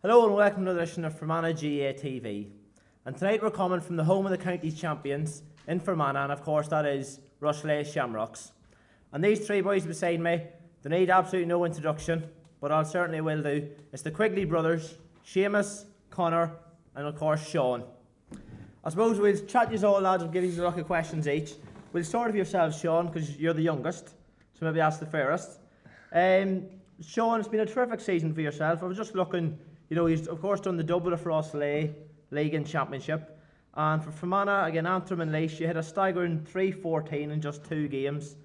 Hello and welcome to another edition of Fermanagh GAA TV. And tonight we're coming from the home of the county's champions in Fermanagh, and of course that is Roslea Shamrocks. And these three boys beside me, they need absolutely no introduction, but I certainly will do. It's the Quigley Brothers, Seamus, Conor, and of course Sean. I suppose we'll chat you all, lads, and give you a lot of questions each. We'll start with yourselves, Sean, because you're the youngest, so maybe ask the fairest. Sean, it's been a terrific season for yourself. I was just looking, you know, he's of course done the double of Roslea League and Championship, and for Fermanagh, again, Antrim and Laois, you had a staggering 3-14 in just 2 games.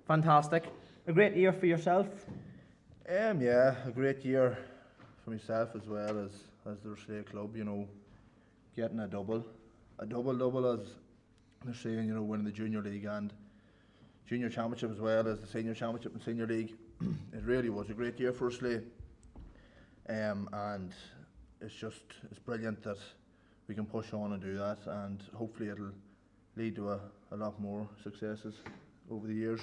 Fantastic. A great year for yourself? Yeah, a great year for myself as well as the Roslea club, you know, getting a double as they're saying, you know, winning the junior league and junior championship as well as the senior championship and senior league. It really was a great year for Roslea, and it's brilliant that we can push on and do that, and hopefully it'll lead to a lot more successes over the years.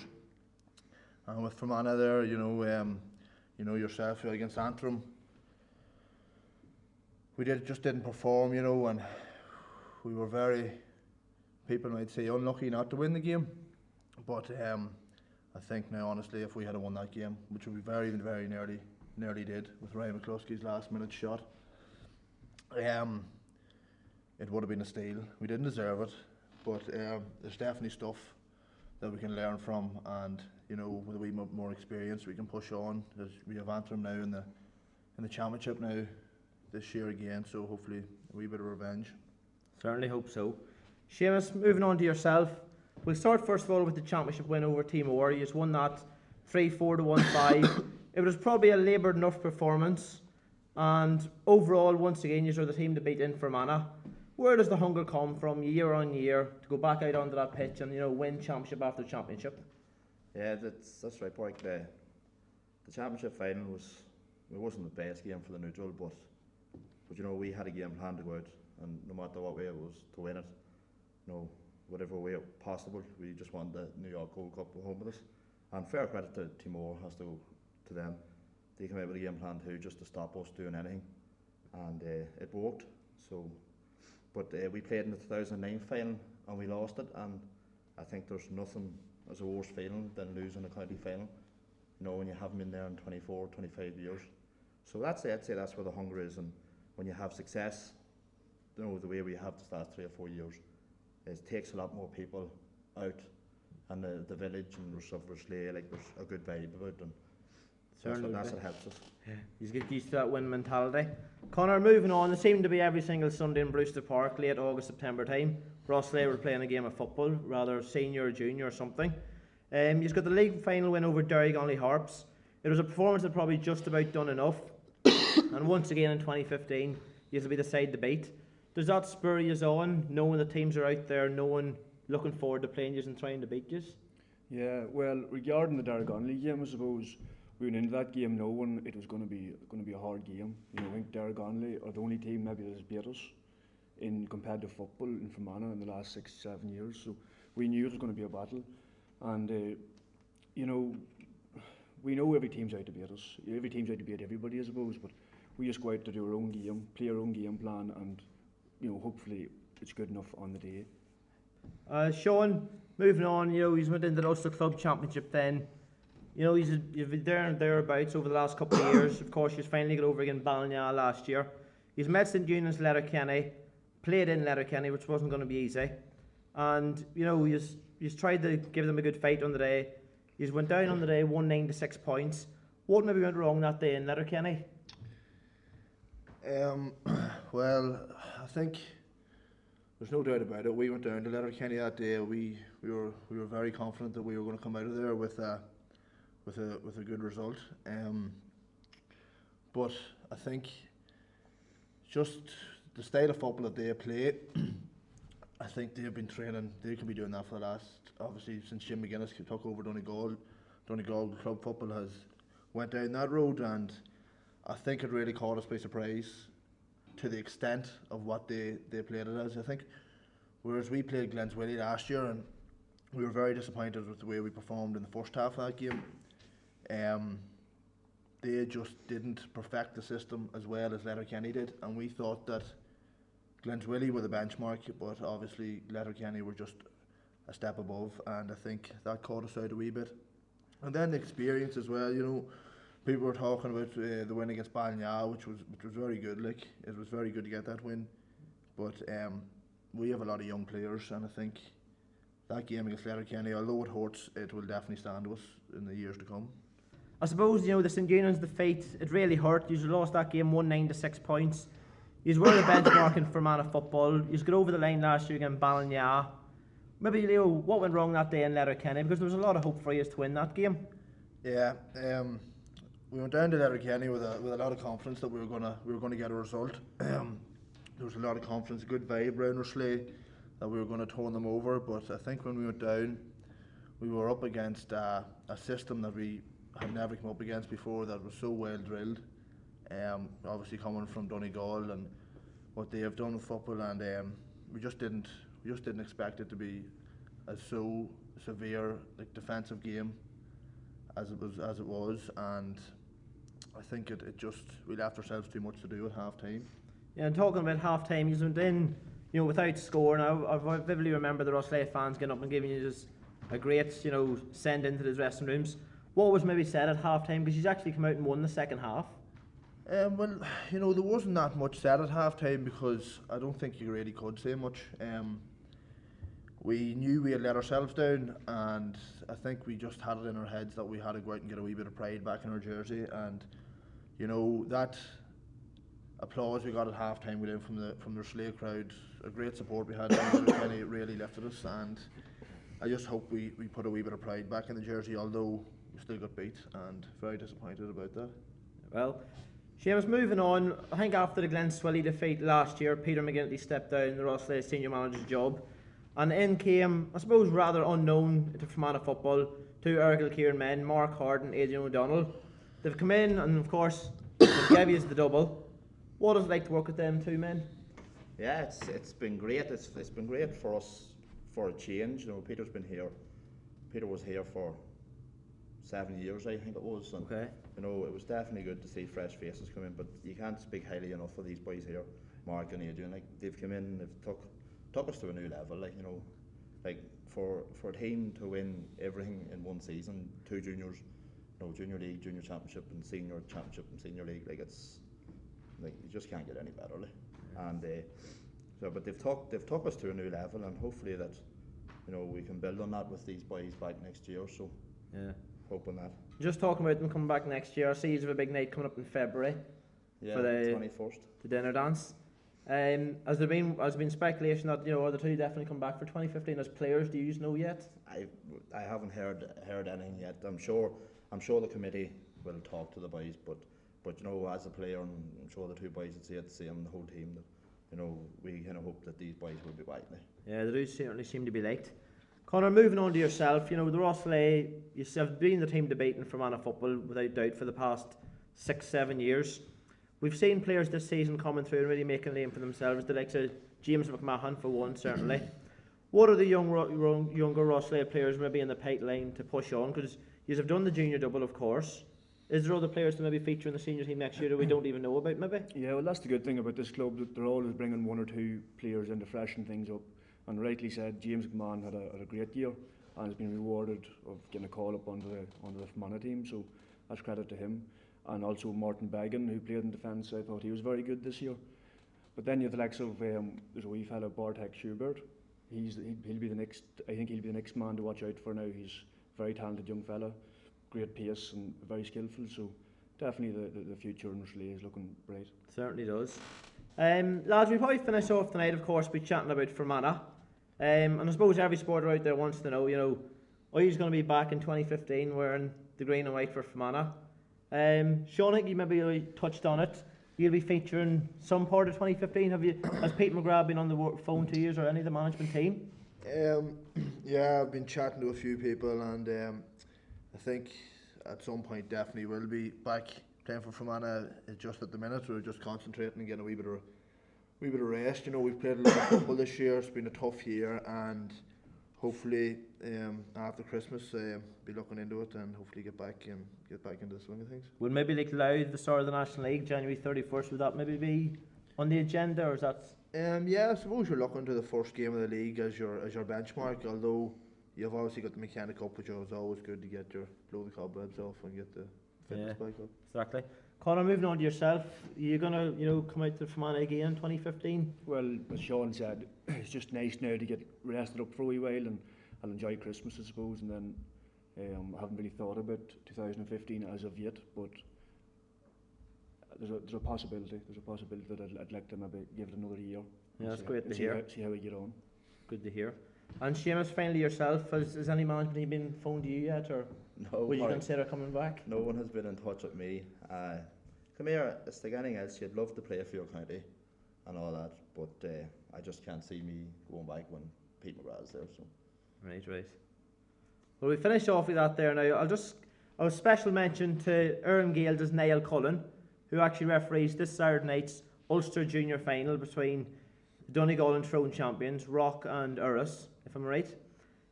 And with Fermanagh there, you know yourself against Antrim, we just didn't perform, you know, and we were very, people might say, unlucky not to win the game. But I think now, honestly, if we had won that game, which we very, very nearly did with Ryan McCluskey's last minute shot, it would have been a steal. We didn't deserve it, but there's definitely stuff that we can learn from, and you know, with a wee bit more experience, we can push on. We have Antrim now in the championship now this year again, so hopefully a wee bit of revenge. Certainly hope so. Seamus, moving on to yourself. We'll start first of all with the championship win over Timor. You just won that 3-4 to 1-5. It was probably a laboured enough performance, and overall, once again, you are the team to beat in Fermanagh. Where does the hunger come from year on year to go back out onto that pitch and, you know, win championship after championship? Yeah, that's right, Pauric. The championship final wasn't the best game for the neutral, but you know, we had a game plan to go out, and no matter what way it was to win it, you know, whatever way possible, we just won the New York Gold Cup home with us. And fair credit to Timor has to go to them. They came out with a game plan too, just to stop us doing anything, and it worked. So, but we played in the 2009 final and we lost it, and I think there's nothing as a worse feeling than losing a county final, you know, when you haven't been there in 24, 25 years. So that's it. I'd say that's where the hunger is, and when you have success, you know, the way we have the last 3 or 4 years, it takes a lot more people out, and the village and Roslea, like, there's a good vibe about them. That's what helps us. Yeah. You get used to that win mentality. Conor, moving on, it seemed to be every single Sunday in Brewster Park, late August, September time. Roslea were playing a game of football, rather senior or junior or something. You've got the league final win over Derry Harps. It was a performance that probably just about done enough. And once again in 2015, you'll be the side to beat. Does that spur you on, knowing the teams are out there, knowing, looking forward to playing you and trying to beat you? Yeah, well, regarding the Derry game, I suppose we went into that game knowing it was going to be a hard game. You know, I think Derry are the only team maybe that has beat us in competitive football in Fermanagh in the last 6-7 years. So we knew it was going to be a battle, and you know, we know every team's out to beat us. Every team's out to beat everybody, I suppose. But we just go out to do our own game, play our own game plan, and you know, hopefully it's good enough on the day. Sean, moving on, you know, he's went into the Ulster Club Championship then. You know, you've been there and thereabouts over the last couple of years. Of course, he's finally got over again Ballinagh last year. He's met St Unions Letterkenny, played in Letterkenny, which wasn't going to be easy. And, you know, he's tried to give them a good fight on the day. He's went down on the day, 1-9 to 6 points. What maybe went wrong that day in Letterkenny? Well, I think there's no doubt about it. We went down to Letterkenny that day. We were very confident that we were going to come out of there with a good result. But I think just the style of football that they play, I think they've been training. They can be doing that for the last, obviously, since Jim McGuinness took over Donegal. Donegal club football has went down that road, and I think it really caught us by surprise to the extent of what they played it as. I think, whereas we played Glenswilly last year, and we were very disappointed with the way we performed in the first half of that game. they just didn't perfect the system as well as Letterkenny did, and we thought that Glenswilly were the benchmark, but obviously Letterkenny were just a step above, and I think that caught us out a wee bit. And then the experience as well, people were talking about the win against Ballinagh, which was very good. Like, it was very good to get that win, but we have a lot of young players, and I think that game against Letterkenny, although it hurts, it will definitely stand to us in the years to come. I suppose, the St Unions defeat, it really hurt. You lost that game 1-9 to 6 points. You were the benchmark in Fermanagh football. You got over the line last year against Ballinagh. Maybe, what went wrong that day in Letterkenny? Because there was a lot of hope for you to win that game. Yeah, we went down to Letterkenny with a lot of confidence that we were gonna get a result. There was a lot of confidence, a good vibe around Roslea, that we were going to turn them over. But I think when we went down, we were up against a system that we had never come up against before, that was so well drilled. Obviously coming from Donegal and what they have done with football, and we just didn't expect it to be a so severe defensive game as it was, and I think we left ourselves too much to do at half time. Yeah, and talking about half time, you went in, without scoring. I vividly remember the Roslea fans getting up and giving you just a great, send into the dressing rooms. What was maybe said at half time? Because you actually come out and won the second half. Well, there wasn't that much said at half time, because I don't think you really could say much. We knew we had let ourselves down, and I think we just had it in our heads that we had to go out and get a wee bit of pride back in our jersey. And that applause we got at half time we did from the Roslea crowd, a great support we had, Kenny, it really lifted us, and I just hope we put a wee bit of pride back in the jersey, although we still got beat, and very disappointed about that. Well, Seamus, moving on, I think after the Glenswilly defeat last year, Peter McGinty stepped down the Roslea senior manager's job, and in came, I suppose, rather unknown to Fermanagh football, two Ergel Kieran men, Mark Hard and Adrian O'Donnell. They've come in, and of course they've gave you the double. What is it like to work with them two men? Yeah, it's been great. It's been great for us for a change. Peter's been here. Peter was here for 7 years, I think it was. And, okay. It was definitely good to see fresh faces come in. But you can't speak highly enough of these boys here, Mark and Adrian. They've come in, they've took us to a new level. For a team to win everything in one season, two juniors, junior league, junior championship, and senior championship and senior league, you just can't get any better. But they've took us to a new level, and hopefully that we can build on that with these boys back next year. So yeah, hoping that. Just talking about them coming back next year, I see you have a big night coming up in February. Yeah, for the 21st. The dinner dance. Has there been speculation that are the two definitely come back for 2015 as players? Do you know yet? I haven't heard anything yet. I'm sure the committee will talk to the boys, but as a player, and I'm sure the two boys would say it the same, the whole team, that we kind of hope that these boys will be back there. Yeah, they do certainly seem to be liked. Conor, moving on to yourself, the Roslea, you have been the team debating Fermanagh football without doubt for the past 6-7 years. We've seen players this season coming through and really making a name for themselves, the likes of James McMahon for one, certainly. What are the younger Roslea players maybe in the pipeline to push on? Because you have done the junior double, of course. Is there other players to maybe feature in the senior team next year that we don't even know about, maybe? Yeah, well, that's the good thing about this club, that they're always bringing one or two players in to freshen things up. And rightly said, James McMahon had a great year and has been rewarded of getting a call up onto the Fermanagh team, so that's credit to him. And also Martin Beggan, who played in defence, I thought he was very good this year. But then you have the likes of there's a wee fella, Bartek Schubert. He'll be the next. I think he'll be the next man to watch out for now. He's a very talented young fella, great pace and very skillful. So definitely the future in Roslea is looking bright. Certainly does. Lads, we probably finish off tonight, of course, by chatting about Fermanagh. And I suppose every supporter out there wants to know, he's going to be back in 2015 wearing the green and white for Fermanagh. Sean, I think you maybe really touched on it. You'll be featuring some part of 2015. Has Pete McGrath been on the phone to you or any of the management team? Yeah, I've been chatting to a few people, and I think at some point definitely will be back playing for Fermanagh. Just at the minute we're just concentrating and getting a wee bit of rest. We've played a lot of football this year. It's been a tough year, and hopefully after Christmas be looking into it and hopefully get back into the swing of things. Would maybe like allow the start of the National League, January 31st, would that maybe be on the agenda, or is that? Yeah, I suppose you're looking to the first game of the league as your benchmark, although you've obviously got the Mechanic Cup, which is always good to get your blow the cobwebs off and get the fitness back up. Exactly. Conor, moving on to yourself, are you going to come out to Fermanagh GAA in 2015? Well, as Sean said, it's just nice now to get rested up for a wee while, and I'll enjoy Christmas, I suppose, and then I haven't really thought about 2015 as of yet, but there's a possibility. There's a possibility that I'd like to maybe give it another year. Yeah, that's great to hear. See how we get on. Good to hear. And Seamus, finally yourself, has any management been phoned to you yet, or No, would you consider coming back? no one has been in touch with me. Come here, it's like anything else. You'd love to play for your county and all that, but I just can't see me going back when Pete McGrath's there. So. Right. Well, we finish off with that there now. I'll special mention to Earn Gael's Niall Cullen, who actually referees this Saturday night's Ulster Junior Final between the Donegal and Tyrone champions, Rock and Urus, if I'm right.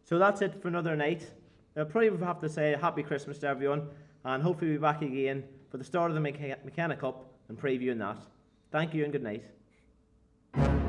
So that's it for another night. I'll probably have to say happy Christmas to everyone, and hopefully we'll be back again for the start of the Mechanic Cup and previewing that. Thank you and good night.